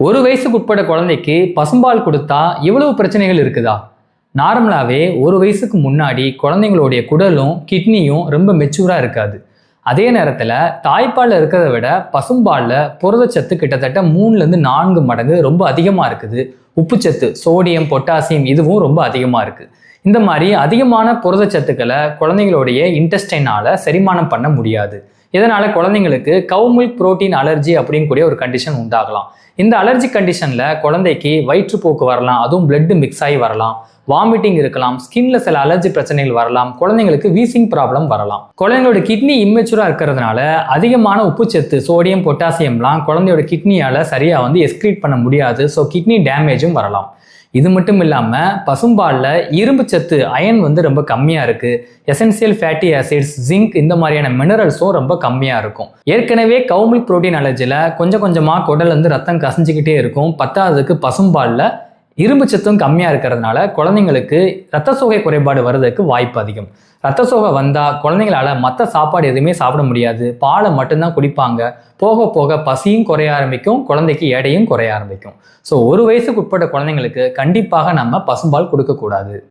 ஒரு வயசுக்கு உட்பட்ட குழந்தைக்கு பசும்பால் கொடுத்தா இவ்வளவு பிரச்சனைகள் இருக்குதா? நார்மலாகவே ஒரு வயசுக்கு முன்னாடி குழந்தைங்களுடைய குடலும் கிட்னியும் ரொம்ப மெச்சூராக இருக்காது. அதே நேரத்தில் தாய்ப்பாலில் இருக்கிறத விட பசும்பாலில் புரதச்சத்து கிட்டத்தட்ட 3-4 மடங்கு ரொம்ப அதிகமாக இருக்குது. உப்புச்சத்து சோடியம் பொட்டாசியம் இதுவும் ரொம்ப அதிகமாக இருக்குது. இந்த மாதிரி அதிகமான புரதச்சத்துக்களை குழந்தைங்களுடைய இன்டெஸ்டைனால் செரிமானம் பண்ண முடியாது. இதனால குழந்தைங்களுக்கு கவ் மில்க் புரோட்டீன் அலர்ஜி அப்படின்னு கூடிய ஒரு கண்டிஷன் உண்டாகலாம். இந்த அலர்ஜி கண்டிஷன்ல குழந்தைக்கு வயிற்றுப்போக்கு வரலாம், அதுவும் பிளட் மிக்ஸ் ஆகி வரலாம், வாமிட்டிங் இருக்கலாம், ஸ்கின்ல சில அலர்ஜி பிரச்சனைகள் வரலாம், குழந்தைங்களுக்கு வீசிங் ப்ராப்ளம் வரலாம். குழந்தைங்களோட கிட்னி இம்மெச்சூரா இருக்கிறதுனால அதிகமான உப்புச்சத்து சோடியம் பொட்டாசியம்லாம் குழந்தையோட கிட்னியால சரியா எஸ்கிரீட் பண்ண முடியாது. ஸோ கிட்னி டேமேஜும் வரலாம். இது மட்டும் இல்லாம பசும்பால்ல இரும்பு சத்து அயன் ரொம்ப கம்மியா இருக்கு. எசென்சியல் ஃபேட்டி ஆசிட்ஸ், ஜிங்க் இந்த மாதிரியான மினரல்ஸும் ரொம்ப கம்மியா இருக்கும். ஏற்கனவே கவ் மில்க் புரோட்டீன் அலர்ஜில கொஞ்சம் கொஞ்சமா குடல்ல ரத்தம் கசிஞ்சுக்கிட்டே இருக்கும். பத்தாவதுக்கு பசும்பால்ல இரும்பு சத்தும் கம்மியா இருக்கிறதுனால குழந்தைங்களுக்கு ரத்த சோகை குறைபாடு வர்றதுக்கு வாய்ப்பு அதிகம். ரத்த சோகை வந்தா குழந்தைங்களால மற்ற சாப்பாடு எதுவுமே சாப்பிட முடியாது, பாலை மட்டும்தான் குடிப்பாங்க. போக போக பசியும் குறைய ஆரம்பிக்கும், குழந்தைக்கு எடையும் குறைய ஆரம்பிக்கும். ஸோ ஒரு வயசுக்கு உட்பட்ட குழந்தைங்களுக்கு கண்டிப்பாக நம்ம பசும்பால் கொடுக்கக்கூடாது.